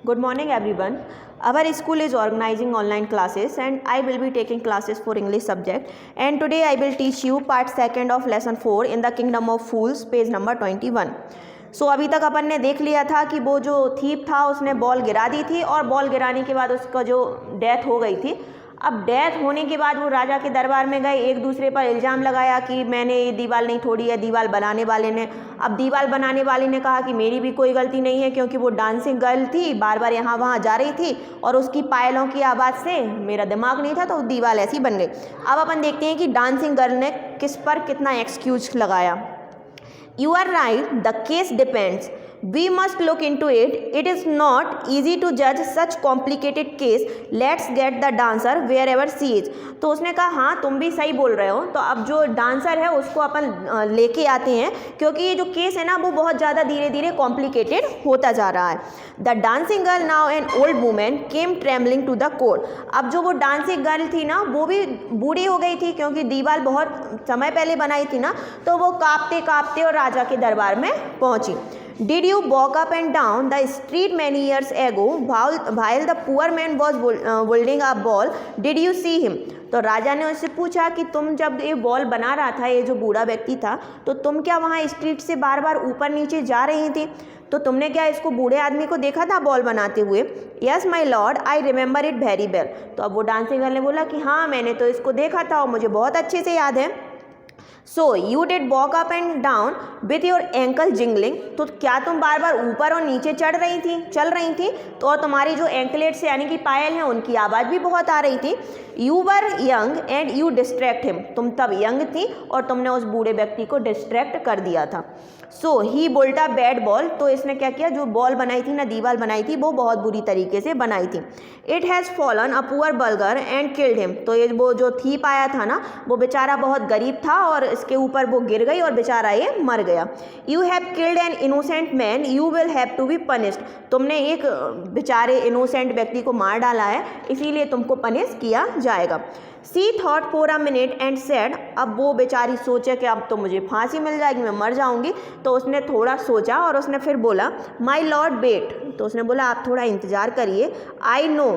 Good morning, everyone. Our school is organizing online classes, and I will be taking classes for English subject. And today I will teach you part second of lesson 4 in the Kingdom of Fools, page number 21. सो अभी तक अपन ने देख लिया था कि वो जो thief था उसने बॉल गिरा दी थी और बॉल गिराने के बाद उसका जो डेथ हो गई थी। अब डेथ होने के बाद वो राजा के दरबार में गए, एक दूसरे पर इल्ज़ाम लगाया कि मैंने ये दीवार नहीं तोड़ी है, दीवार बनाने वाले ने। अब दीवार बनाने वाले ने कहा कि मेरी भी कोई गलती नहीं है, क्योंकि वो डांसिंग गर्ल थी, बार बार यहाँ वहाँ जा रही थी और उसकी पायलों की आवाज़ से मेरा दिमाग नहीं था, तो दीवार ऐसी बन गई। अब अपन देखते हैं कि डांसिंग गर्ल ने किस पर कितना एक्सक्यूज लगाया। You are right, the case depends. We must look into it. It is not easy to judge such complicated case. Let's get the dancer wherever she is. तो उसने कहा हाँ तुम भी सही बोल रहे हो, तो अब जो डांसर है उसको अपन लेके आते हैं, क्योंकि ये जो केस है ना वो बहुत ज़्यादा धीरे धीरे कॉम्प्लिकेटेड होता जा रहा है। The dancing girl now an old women came trembling to the court. अब जो वो डांसिंग गर्ल थी ना वो भी बूढ़ी हो गई थी, क्योंकि दीवार बहुत समय पहले बनाई थी ना, तो वो कांपते कांपते और राजा के दरबार में पहुंची। Did you walk up and down the street many years ago while the poor man was holding a ball? Did you see him? तो राजा ने उससे पूछा कि तुम जब ये बॉल बना रहा था, ये जो बूढ़ा व्यक्ति था, तो तुम क्या वहाँ स्ट्रीट से बार बार ऊपर नीचे जा रही थी, तो तुमने क्या इसको बूढ़े आदमी को देखा था बॉल बनाते हुए? Yes my lord, I remember it very well. तो अब वो डांसिंग गर्ल ने बोला कि हाँ मैंने तो इसको देखा था और मुझे बहुत अच्छे से याद है। So you did walk up and down with your ankle jingling. तो क्या तुम बार बार ऊपर और नीचे चल रही थी तो और तुम्हारी जो एंकलेट्स यानी कि पायल हैं उनकी आवाज़ भी बहुत आ रही थी। You were young and you distract him. तुम तब यंग थी और तुमने उस बूढ़े व्यक्ति को डिस्ट्रैक्ट कर दिया था। सो ही बोल्ट अ बैड बॉल। तो इसने क्या किया, जो बॉल बनाई थी ना, दीवार बनाई थी, वो बहुत बुरी तरीके से बनाई थी। It has fallen a poor burger and killed him. तो ये वो जो थीप आया था ना वो बेचारा बहुत गरीब था और इसके ऊपर वो गिर गई और बेचारा ये मर गया। You have killed an innocent man, you will have to be punished. तुमने एक बेचारे इनोसेंट व्यक्ति को मार डाला है, इसीलिए तुमको पनिश किया जाएगा। She thought for a minute and said. अब वो बेचारी सोचे कि अब तो मुझे फांसी मिल जाएगी, मैं मर जाऊंगी। तो उसने थोड़ा सोचा और उसने फिर बोला माई लॉर्ड वेट। तो उसने बोला आप थोड़ा इंतज़ार करिए। I know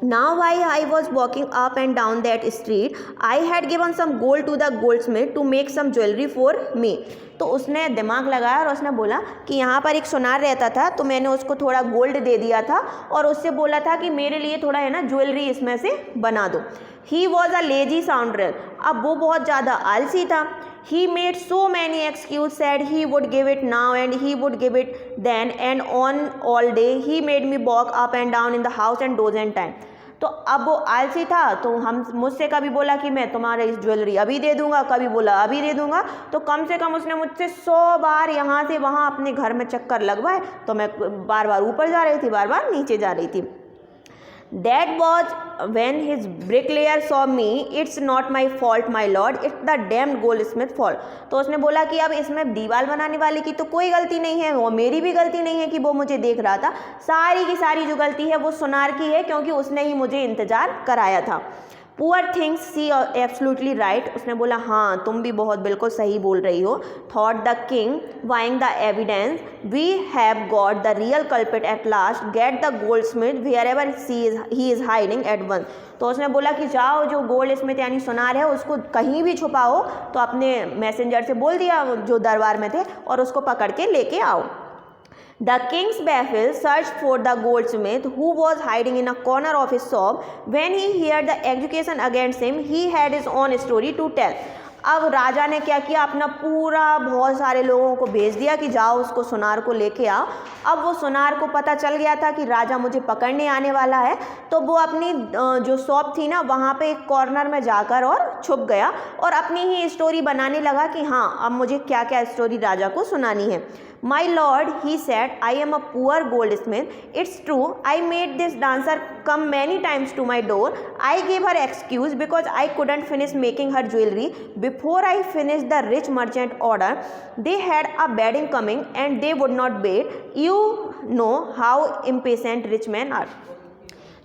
now while I was walking up and down that street I had given some gold to the goldsmith to make some jewelry for me. तो उसने दिमाग लगाया और उसने बोला कि यहाँ पर एक सुनार रहता था, तो मैंने उसको थोड़ा गोल्ड दे दिया था और उससे बोला था कि मेरे लिए थोड़ा है ना ज्वेलरी इसमें से बना दो। He was a lazy scoundrel. अब वो बहुत ज़्यादा आलसी था। He made so many excuses, said he would give it now and he would give it then and on all day. He made me walk up and down in the house and dozen times. तो अब वो आलसी था, तो हम मुझसे कभी बोला कि मैं तुम्हारे इस ज्वेलरी अभी दे दूंगा, कभी बोला अभी दे दूंगा। तो कम से कम उसने मुझसे 100 बार यहाँ से वहाँ अपने घर में चक्कर लगवाए। तो मैं बार बार ऊपर जा रही थी, बार बार नीचे जा रही थी। That was when his bricklayer saw me. It's not my fault, my lord. It's the damned goldsmith fault. तो उसने बोला कि अब इसमें दीवार बनाने वाले की तो कोई गलती नहीं है, वो मेरी भी गलती नहीं है कि वो मुझे देख रहा था। सारी की सारी जो गलती है वो सुनार की है, क्योंकि उसने ही मुझे इंतज़ार कराया था। पुअर थिंग्स सी एब्सोल्युटली राइट। उसने बोला हाँ तुम भी बहुत बिल्कुल सही बोल रही हो। Thought the king weighing the evidence, we have got the real culprit at last, get the goldsmith wherever he is hiding at once. तो उसने बोला कि जाओ जो गोल्ड स्मिथ यानी सुनार है उसको कहीं भी छुपाओ। तो अपने मैसेंजर से बोल दिया जो दरबार में थे और उसको पकड़ के लेके आओ। The king's baffled searched for the goldsmith who was hiding in a corner of his shop. When he heard the accusation against him, he had his own story to tell. अब राजा ने क्या किया, अपना पूरा बहुत सारे लोगों को भेज दिया कि जाओ उसको सुनार को लेके आओ। अब वो सुनार को पता चल गया था कि राजा मुझे पकड़ने आने वाला है, तो वो अपनी जो शॉप थी ना वहाँ पे एक कॉर्नर में जाकर और छुप गया और अपनी ही स्टोरी बनाने लगा कि हाँ अब मुझे क्या क्या स्टोरी राजा को सुनानी है। My lord, he said, I am a poor goldsmith. It's true, I made this dancer come many times to my door. I gave her excuse because I couldn't finish making her jewelry. Before I finished the rich merchant order, they had a wedding coming and they would not wait. You know how impatient rich men are.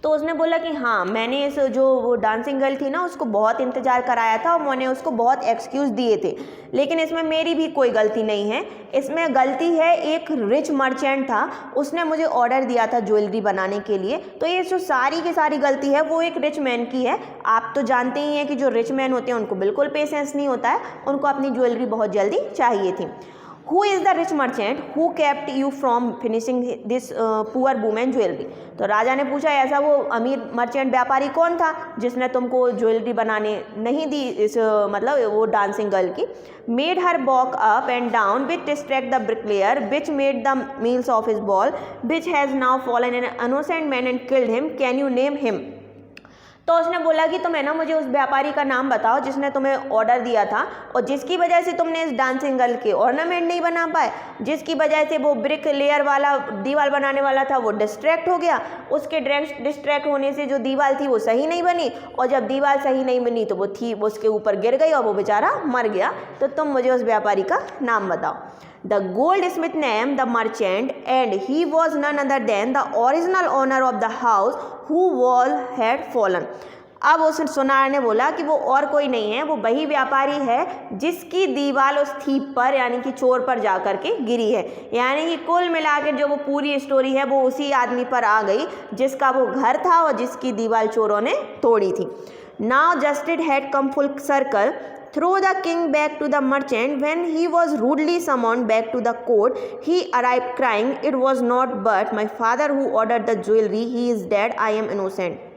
तो उसने बोला कि हाँ, मैंने इस जो वो dancing girl थी ना उसको बहुत इंतज़ार कराया था और मैंने उसको बहुत एक्सक्यूज़ दिए थे, लेकिन इसमें मेरी भी कोई गलती नहीं है। इसमें गलती है एक रिच मर्चेंट था, उसने मुझे ऑर्डर दिया था ज्वेलरी बनाने के लिए। तो ये जो सारी की सारी गलती है वो एक रिच मैन की है। आप तो जानते ही हैं कि जो रिच मैन होते हैं उनको बिल्कुल पेशेंस नहीं होता है, उनको अपनी ज्वेलरी बहुत जल्दी चाहिए थी। Who is the rich merchant who kept you from finishing this poor women jewellery. तो राजा ने पूछा ऐसा वो अमीर मर्चेंट व्यापारी कौन था जिसने तुमको ज्वेलरी बनाने नहीं दी, इस मतलब वो डांसिंग गर्ल की। Made her walk up and down which distract the bricklayer which made the meals of his ball which has now fallen N innocent man and killed him, can you name him. तो उसने बोला कि तुम है ना मुझे उस व्यापारी का नाम बताओ जिसने तुम्हें ऑर्डर दिया था और जिसकी वजह से तुमने इस डांसिंग गर्ल के ऑर्नामेंट नहीं बना पाए, जिसकी वजह से वो ब्रिक लेयर वाला दीवार बनाने वाला था वो डिस्ट्रैक्ट हो गया। उसके डिस्ट्रैक्ट होने से जो दीवार थी वो सही नहीं बनी और जब दीवार सही नहीं बनी तो वो थी वो उसके ऊपर गिर गई और वो बेचारा मर गया। तो तुम मुझे उस व्यापारी का नाम बताओ। The goldsmith named the merchant and he was none other than the original owner of the house who wall had fallen। अब उस सुनार ने बोला कि वो और कोई नहीं है, वो वही व्यापारी है जिसकी दीवार उस थीप पर यानी कि चोर पर जा कर के गिरी है। यानी कि कुल मिलाकर जो वो पूरी स्टोरी है वो उसी आदमी पर आ गई जिसका वो घर था और जिसकी दीवार चोरों ने तोड़ी थी। Now justice had come full circle, threw the king back to the merchant. When he was rudely summoned back to the court, he arrived crying, "It was not but my father who ordered the jewelry. He is dead. I am innocent."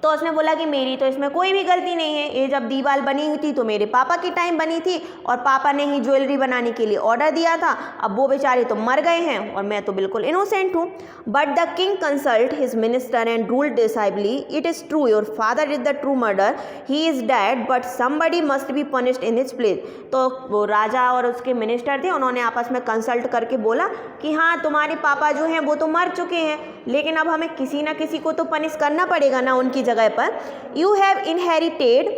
तो उसने बोला कि मेरी तो इसमें कोई भी गलती नहीं है, ये जब दीवार बनी हुई थी तो मेरे पापा की टाइम बनी थी और पापा ने ही ज्वेलरी बनाने के लिए ऑर्डर दिया था। अब वो बेचारे तो मर गए हैं और मैं तो बिल्कुल इनोसेंट हूँ। But the king consult his minister and ruled decisively, it is true your father is the true murder, he is dead but somebody must be punished in his place. तो वो राजा और उसके मिनिस्टर थे, उन्होंने आपस में consult करके बोला कि हाँ तुम्हारे पापा जो हैं वो तो मर चुके हैं, लेकिन अब हमें किसी ना किसी को तो पनिश करना पड़ेगा ना उनकी जगह पर। You have inherited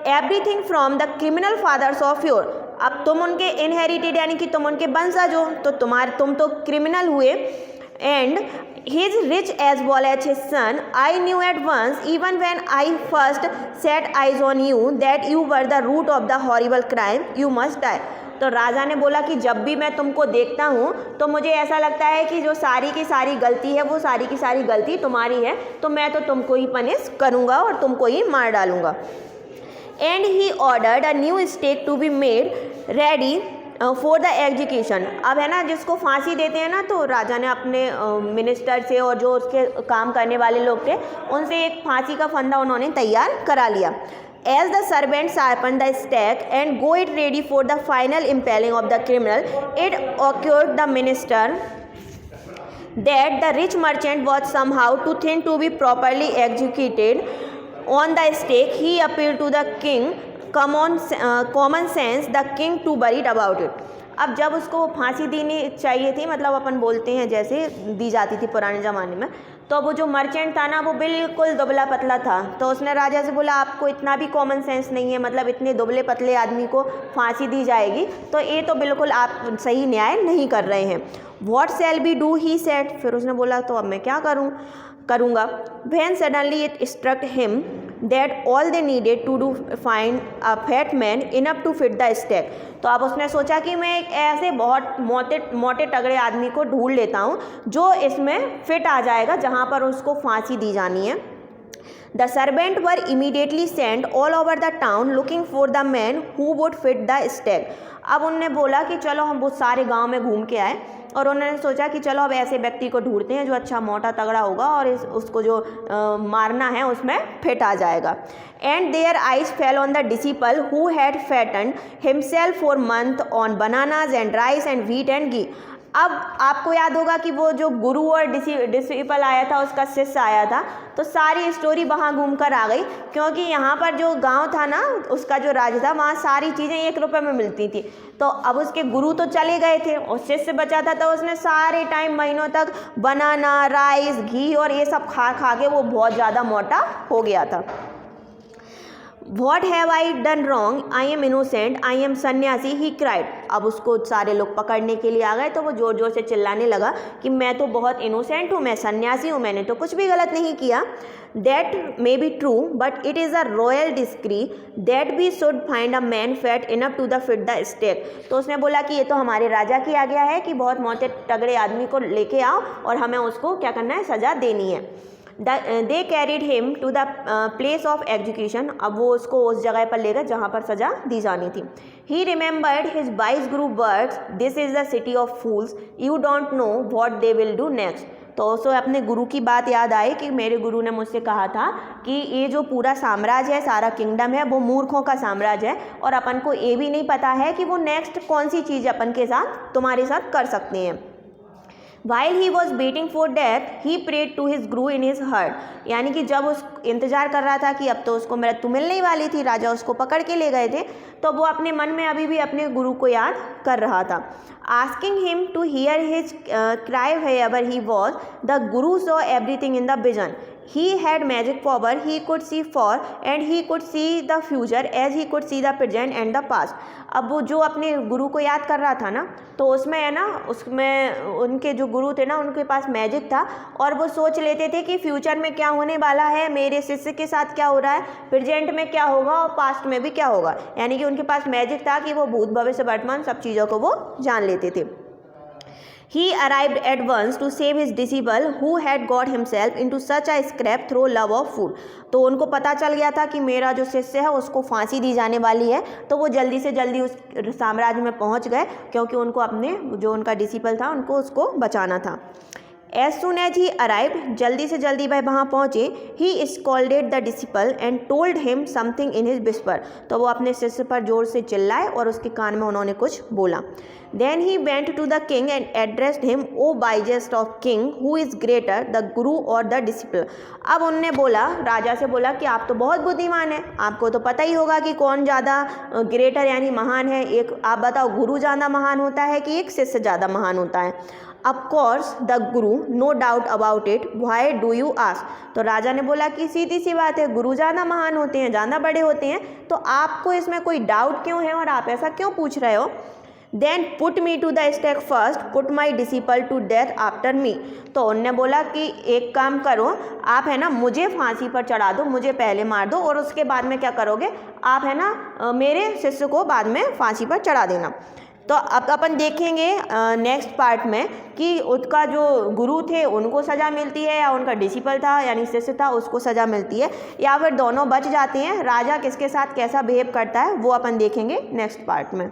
everything from the criminal fathers of your. अब तुम उनके इनहेरिटेड यानी कि तुम उनके वंशज हो, तो तुम तो क्रिमिनल हुए। And his rich as well as his son, I knew at once even when I first set eyes on you that you were the root of the horrible crime, you must die. तो राजा ने बोला कि जब भी मैं तुमको देखता हूँ तो मुझे ऐसा लगता है कि जो सारी की सारी गलती है वो सारी की सारी गलती तुम्हारी है, तो मैं तो तुमको ही पनिश करूँगा और तुमको ही मार डालूँगा। And he ordered a new stake to be made ready for the execution. अब है ना जिसको फांसी देते हैं ना, तो राजा ने अपने मिनिस्टर से और जो उसके काम करने वाले लोग थे उनसे एक फांसी का फंदा उन्होंने तैयार करा लिया। As the servant sharpened the stake and got it ready for the final impaling of the criminal, it occurred the minister that the rich merchant was somehow too thin to be properly executed on the stake. He appealed to the king, common sense, the king too worried about it। अब जब उसको फांसी देनी चाहिए थी, मतलब अपन बोलते हैं जैसे दी जाती थी पुराने ज़माने में, तो वो जो मर्चेंट था ना वो बिल्कुल दुबला पतला था। तो उसने राजा से बोला आपको इतना भी कॉमन सेंस नहीं है, मतलब इतने दुबले पतले आदमी को फांसी दी जाएगी, तो ये तो बिल्कुल आप सही न्याय नहीं कर रहे हैं। What shall be do he said. फिर उसने बोला तो अब मैं क्या करूँगा। When suddenly it struck him that all they needed to do find a fat man enough to fit the stake। तो अब उसने सोचा कि मैं एक ऐसे बहुत मोटे तगड़े आदमी को ढूंढ लेता हूँ जो इसमें फिट आ जाएगा जहाँ पर उसको फांसी दी जानी है। The servants were immediately sent all over the town looking for the man who would fit the stake। अब उनने बोला कि चलो हम वो सारे गांव में घूम के आए और उन्होंने सोचा कि चलो अब ऐसे व्यक्ति को ढूंढते हैं जो अच्छा मोटा तगड़ा होगा और उसको जो मारना है उसमें फिट आ जाएगा। And their eyes fell on the disciple who had fattened himself for month on bananas and rice and wheat and ghee. अब आपको याद होगा कि वो जो गुरु और डिसिपल आया था, उसका शिष्य आया था, तो सारी स्टोरी वहाँ घूम कर आ गई, क्योंकि यहाँ पर जो गांव था ना उसका जो राज था वहाँ सारी चीज़ें 1 रुपये में मिलती थी। तो अब उसके गुरु तो चले गए थे और शिष्य बचा था, तो उसने सारे टाइम महीनों तक बनाना, राइस, घी और ये सब खा के वो बहुत ज़्यादा मोटा हो गया था। What have I done wrong, I am innocent, I am सन्यासी, ही क्राइड। अब उसको सारे लोग पकड़ने के लिए आ गए तो वो ज़ोर ज़ोर से चिल्लाने लगा कि मैं तो बहुत इनोसेंट हूँ, मैं सन्यासी हूँ, मैंने तो कुछ भी गलत नहीं किया। That may be true but it is a royal decree that we should find a man fat enough to the fit the stake. तो उसने बोला कि ये तो हमारे राजा की आज्ञा है कि बहुत मोटे तगड़े आदमी को लेके आओ और हमें उसको क्या करना है, सज़ा देनी है। They carried him to the place of execution. अब वो उसको उस जगह पर ले गए जहाँ पर सज़ा दी जानी थी। ही remembered his vice Guru words, this is the city of fools, you don't know what they will do next. तो उसे अपने गुरु की बात याद आई कि मेरे गुरु ने मुझसे कहा था कि ये जो पूरा साम्राज्य है, सारा किंगडम है, वो मूर्खों का साम्राज्य है और अपन को ये भी नहीं पता है कि वो नेक्स्ट कौन सी चीज़ अपन के साथ, तुम्हारे साथ कर सकते हैं। While he was waiting for death, he prayed to his guru in his heart। यानी कि जब उस इंतज़ार कर रहा था कि अब तो उसको मृत्यु मिलने ही वाली थी, राजा उसको पकड़ के ले गए थे, तो वो अपने मन में अभी भी अपने गुरु को याद कर रहा था। Asking him to hear his cry wherever he was, the guru saw everything in the vision। He had magic power, he could see for and he could see the future as he could see the present and the past। अब वो जो अपने गुरु को याद कर रहा था ना, तो उसमें है ना, उसमें उनके जो गुरु थे ना, उनके पास मैजिक था और वो सोच लेते थे कि फ्यूचर में क्या होने वाला है, मेरे शिष्य के साथ क्या हो रहा है, प्रेजेंट में क्या होगा और पास्ट में भी क्या होगा। यानी कि उनके पास मैजिक था कि वो भूत भविष्य वर्तमान सब चीज़ों को वो जान लेते थे। He arrived at once to save his disciple who had got himself into such a scrape through love of food। तो उनको पता चल गया था कि मेरा जो शिष्य है उसको फांसी दी जाने वाली है, तो वो जल्दी से जल्दी उस साम्राज्य में पहुंच गए क्योंकि उनको अपने जो उनका डिसिपल था उनको उसको बचाना था। As soon as he arrived, जल्दी से जल्दी वह वहाँ पहुँचे। He scolded the disciple and told him something in his whisper। तो वो अपने शिष्य पर जोर से चिल्लाए और उसके कान में उन्होंने कुछ बोला। Then he went to the king and addressed him, O wisest of king, who is greater, the guru or the disciple। अब उनने बोला, राजा से बोला कि आप तो बहुत बुद्धिमान हैं, आपको तो पता ही होगा कि कौन ज़्यादा ग्रेटर यानी महान है। एक आप बताओ, गुरु ज़्यादा महान होता है कि एक शिष्य ज़्यादा महान होता है। Of course the guru, no doubt about it, why do you ask। तो राजा ने बोला कि सीधी सी बात है, गुरु ज़्यादा महान होते हैं, ज़्यादा बड़े होते हैं, तो आपको इसमें कोई डाउट क्यों है और आप ऐसा क्यों पूछ रहे हो। Then put me to the stake first, put my disciple to death after me। तो उनने बोला कि एक काम करो, आप है ना मुझे फांसी पर चढ़ा दो, मुझे पहले मार दो और उसके बाद में क्या करोगे, आप है ना मेरे शिष्य को बाद में फांसी पर चढ़ा देना। तो अब अपन देखेंगे नेक्स्ट पार्ट में कि उसका जो गुरु थे उनको सज़ा मिलती है या उनका डिसिपल था यानी शिष्य था उसको सज़ा मिलती है या फिर दोनों बच जाते हैं। राजा किसके साथ कैसा बिहेव करता है वो अपन देखेंगे नेक्स्ट पार्ट में।